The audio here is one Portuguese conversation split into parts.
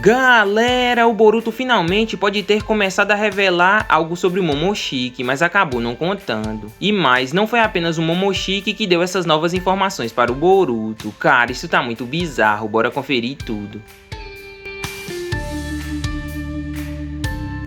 Galera, o Boruto finalmente pode ter começado a revelar algo sobre o Momoshiki, mas acabou não contando. E mais, não foi apenas o Momoshiki que deu essas novas informações para o Boruto. Cara, isso tá muito bizarro, bora conferir tudo.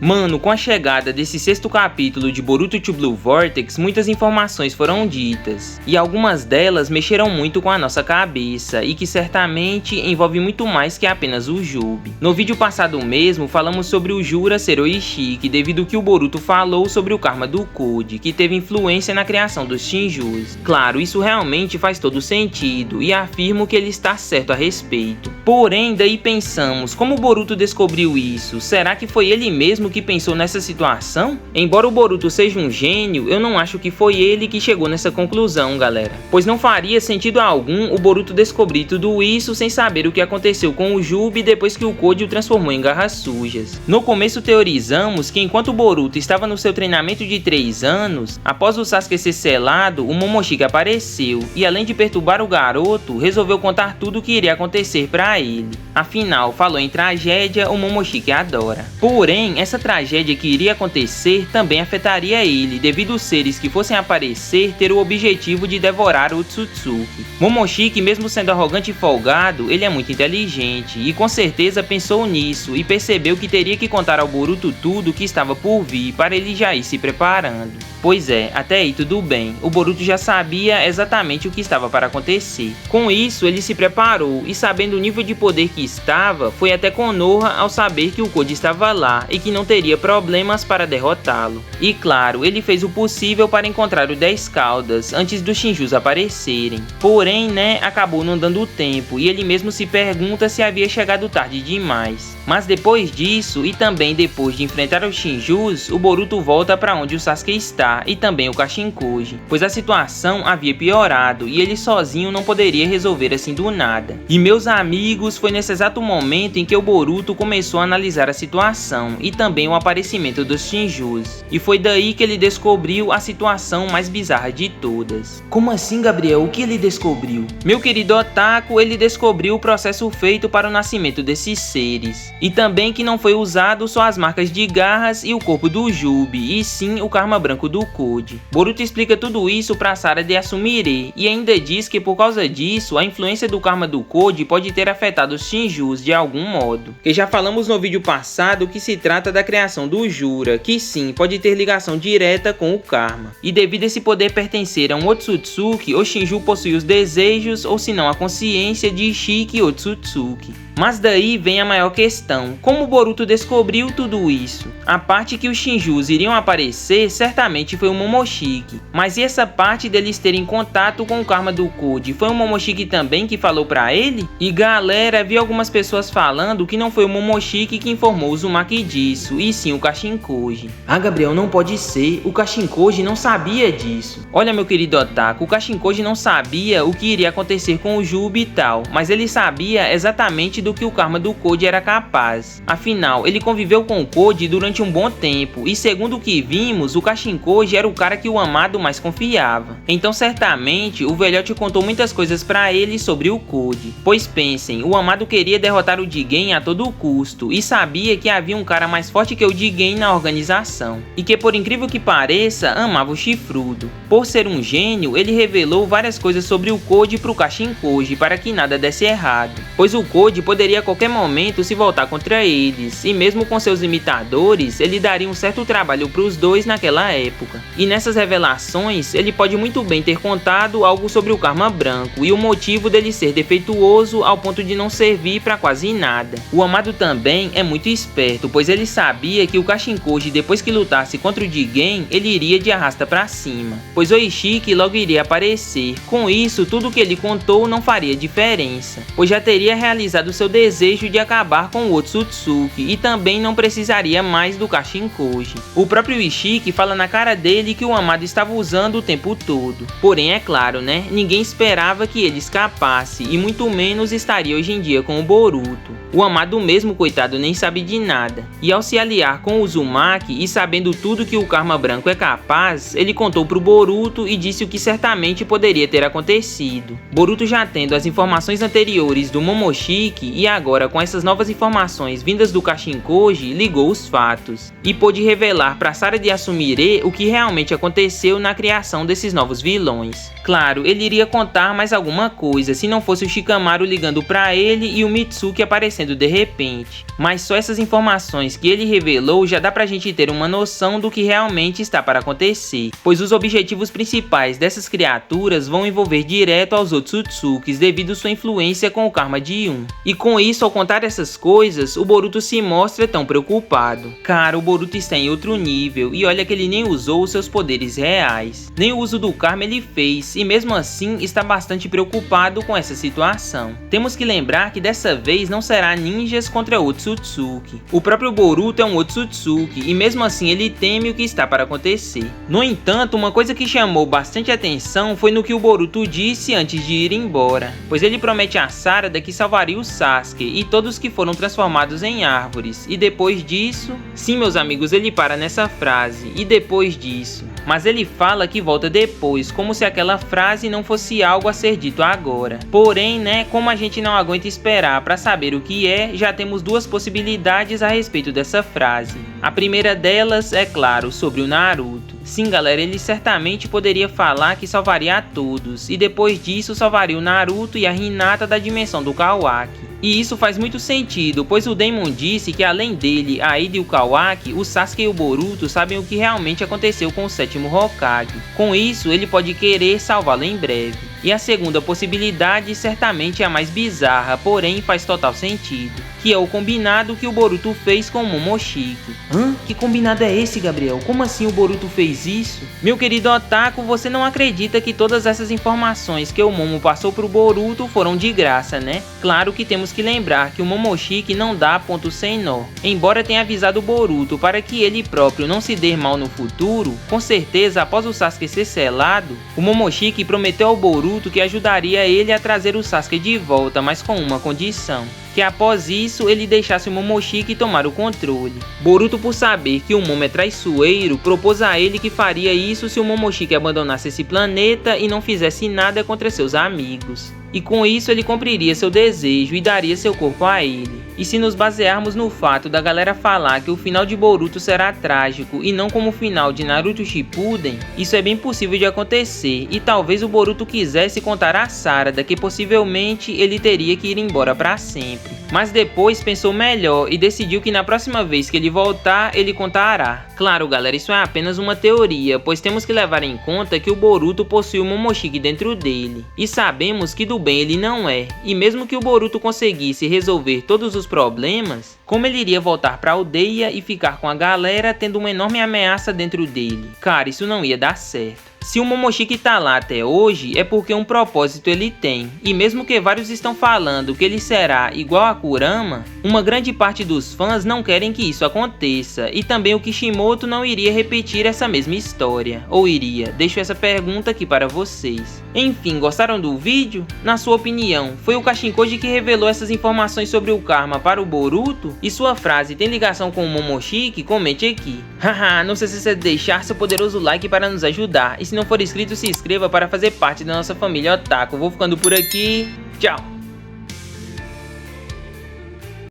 Mano, com a chegada desse sexto capítulo de Boruto to Blue Vortex, muitas informações foram ditas, e algumas delas mexeram muito com a nossa cabeça, e que certamente envolve muito mais que apenas o Jubi. No vídeo passado mesmo, falamos sobre o Jura ser Oishiki, devido ao que o Boruto falou sobre o karma do Code, que teve influência na criação dos Shinjus. Claro, isso realmente faz todo sentido, e afirmo que ele está certo a respeito. Porém, daí pensamos, como o Boruto descobriu isso? Será que foi ele mesmo que pensou nessa situação? Embora o Boruto seja um gênio, eu não acho que foi ele que chegou nessa conclusão, galera. Pois não faria sentido algum o Boruto descobrir tudo isso sem saber o que aconteceu com o Jubi depois que o Code o transformou em garras sujas. No começo teorizamos que enquanto o Boruto estava no seu treinamento de 3 anos, após o Sasuke ser selado, o Momoshiki apareceu e, além de perturbar o garoto, resolveu contar tudo o que iria acontecer pra ele. Afinal, falou em tragédia, o Momoshiki adora. Porém, essa tragédia que iria acontecer também afetaria ele, devido os seres que fossem aparecer ter o objetivo de devorar o Otsutsuki. Momoshiki, mesmo sendo arrogante e folgado, ele é muito inteligente, e com certeza pensou nisso e percebeu que teria que contar ao Boruto tudo o que estava por vir para ele já ir se preparando. Pois é, até aí tudo bem, o Boruto já sabia exatamente o que estava para acontecer. Com isso, ele se preparou, e sabendo o nível de poder que estava, foi até Konoha ao saber que o Code estava lá e que não teria problemas para derrotá-lo. E claro, ele fez o possível para encontrar o 10 Caudas antes dos Shinjus aparecerem. Porém, acabou não dando tempo, e ele mesmo se pergunta se havia chegado tarde demais. Mas depois disso, e também depois de enfrentar os Shinjus, o Boruto volta para onde o Sasuke está, e também o Kashinkoji, pois a situação havia piorado, e ele sozinho não poderia resolver assim do nada. E meus amigos, foi nesse exato momento em que o Boruto começou a analisar a situação, e também o aparecimento dos Shinjus. E foi daí que ele descobriu a situação mais bizarra de todas. Como assim, Gabriel? O que ele descobriu? Meu querido Otaku, ele descobriu o processo feito para o nascimento desses seres. E também que não foi usado só as marcas de garras e o corpo do Jubi, e sim o karma branco do Code. Boruto explica tudo isso para Sarada de Asumire, e ainda diz que por causa disso, a influência do karma do Code pode ter afetado os Shinjus de algum modo. Que já falamos no vídeo passado que se trata da criação do Jura, que sim, pode ter ligação direta com o karma. E devido a esse poder pertencer a um Otsutsuki, o Shinju possui os desejos, ou se não a consciência de Ishiki Otsutsuki. Mas daí vem a maior questão, como o Boruto descobriu tudo isso? A parte que os Shinjus iriam aparecer certamente foi o Momoshiki, mas e essa parte deles terem contato com o karma do Code, foi o Momoshiki também que falou pra ele? E galera, vi algumas pessoas falando que não foi o Momoshiki que informou o Uzumaki disso, e sim o Kashinkoji. Ah, Gabriel, não pode ser, o Kashinkoji não sabia disso. Olha, meu querido Otaku, o Kashinkoji não sabia o que iria acontecer com o Jubi e tal, mas ele sabia exatamente do que o karma do Code era capaz. Afinal, ele conviveu com o Code durante um bom tempo, e segundo o que vimos, o Kashinkoji era o cara que o amado mais confiava. Então certamente, o velhote contou muitas coisas pra ele sobre o Code. Pois pensem, o amado queria derrotar o Jigen a todo custo, e sabia que havia um cara mais forte que o Jigen na organização, e que por incrível que pareça, amava o chifrudo. Por ser um gênio, ele revelou várias coisas sobre o Code pro Kashinkoji para que nada desse errado, pois o Code poderia a qualquer momento se voltar contra eles, e mesmo com seus imitadores, ele daria um certo trabalho para os dois naquela época. E nessas revelações, ele pode muito bem ter contado algo sobre o karma branco, e o motivo dele ser defeituoso ao ponto de não servir para quase nada. O amado também é muito esperto, pois ele sabia que o Kashinkoji, depois que lutasse contra o Jigen, ele iria de arrasta para cima, pois o Ishiki logo iria aparecer. Com isso, tudo que ele contou não faria diferença, pois já teria realizado seu desejo de acabar com o Otsutsuki, e também não precisaria mais do Kashinkoji. O próprio Ishiki fala na cara dele que o amado estava usando o tempo todo. Porém, é claro, ninguém esperava que ele escapasse, e muito menos estaria hoje em dia com o Boruto. O amado mesmo, coitado, nem sabe de nada. E ao se aliar com o Uzumaki, e sabendo tudo que o karma branco é capaz, ele contou pro Boruto e disse o que certamente poderia ter acontecido. Boruto, já tendo as informações anteriores do Momoshiki, e agora com essas novas informações vindas do Kashinkoji, ligou os fatos e pôde revelar para Sarah de Yasumire o que realmente aconteceu na criação desses novos vilões. Claro, ele iria contar mais alguma coisa se não fosse o Shikamaru ligando para ele e o Mitsuki aparecendo de repente, mas só essas informações que ele revelou já dá pra gente ter uma noção do que realmente está para acontecer, pois os objetivos principais dessas criaturas vão envolver direto aos Otsutsukis devido sua influência com o karma de Yun. E com isso, ao contar essas coisas, o Boruto se mostra tão preocupado. Cara, o Boruto está em outro nível e olha que ele nem usou os seus poderes reais, nem o uso do karma ele fez, e mesmo assim está bastante preocupado com essa situação. Temos que lembrar que dessa vez não será ninjas contra Otsutsuki. O próprio Boruto é um Otsutsuki e mesmo assim ele teme o que está para acontecer. No entanto, uma coisa que chamou bastante atenção foi no que o Boruto disse antes de ir embora, pois ele promete a Sarada que salvaria o Sasuke e todos que foram transformados em árvores, e depois disso... Sim, meus amigos, ele para nessa frase, e depois disso... Mas ele fala que volta depois, como se aquela frase não fosse algo a ser dito agora. Porém, né, como a gente não aguenta esperar para saber o que é, já temos duas possibilidades a respeito dessa frase. A primeira delas é, claro, sobre o Naruto. Sim, galera, ele certamente poderia falar que salvaria a todos, e depois disso salvaria o Naruto e a Hinata da dimensão do Kawaki. E isso faz muito sentido, pois o Daemon disse que além dele, a Ida e o Kawaki, o Sasuke e o Boruto sabem o que realmente aconteceu com o sétimo Hokage. Com isso, ele pode querer salvá-lo em breve. E a segunda possibilidade certamente é a mais bizarra, porém faz total sentido, que é o combinado que o Boruto fez com o Momoshiki. Hã? Que combinado é esse, Gabriel? Como assim o Boruto fez isso? Meu querido Otaku, você não acredita que todas essas informações que o Momo passou pro Boruto foram de graça, né? Claro que temos que lembrar que o Momoshiki não dá ponto sem nó. Embora tenha avisado o Boruto para que ele próprio não se dê mal no futuro, com certeza após o Sasuke ser selado, o Momoshiki prometeu ao Boruto que ajudaria ele a trazer o Sasuke de volta, mas com uma condição: que após isso ele deixasse o Momoshiki tomar o controle. Boruto, por saber que o Momo é traiçoeiro, propôs a ele que faria isso se o Momoshiki abandonasse esse planeta e não fizesse nada contra seus amigos. E com isso ele cumpriria seu desejo e daria seu corpo a ele. E se nos basearmos no fato da galera falar que o final de Boruto será trágico e não como o final de Naruto Shippuden, isso é bem possível de acontecer, e talvez o Boruto quisesse contar a Sarada que possivelmente ele teria que ir embora para sempre. Mas depois pensou melhor e decidiu que na próxima vez que ele voltar, ele contará. Claro, galera, isso é apenas uma teoria, pois temos que levar em conta que o Boruto possui o Momoshiki dentro dele, e sabemos que do bem ele não é, e mesmo que o Boruto conseguisse resolver todos os problemas, como ele iria voltar pra aldeia e ficar com a galera tendo uma enorme ameaça dentro dele? Cara, isso não ia dar certo. Se o Momoshiki tá lá até hoje, é porque um propósito ele tem, e mesmo que vários estão falando que ele será igual a Kurama, uma grande parte dos fãs não querem que isso aconteça, e também o Kishimoto não iria repetir essa mesma história, ou iria? Deixo essa pergunta aqui para vocês. Enfim, gostaram do vídeo? Na sua opinião, foi o Kashinkoji que revelou essas informações sobre o karma para o Boruto? E sua frase tem ligação com o Momoshiki? Comente aqui. Haha, não se esqueça de deixar seu poderoso like para nos ajudar, e se não for inscrito, se inscreva para fazer parte da nossa família Otaku. Vou ficando por aqui, tchau!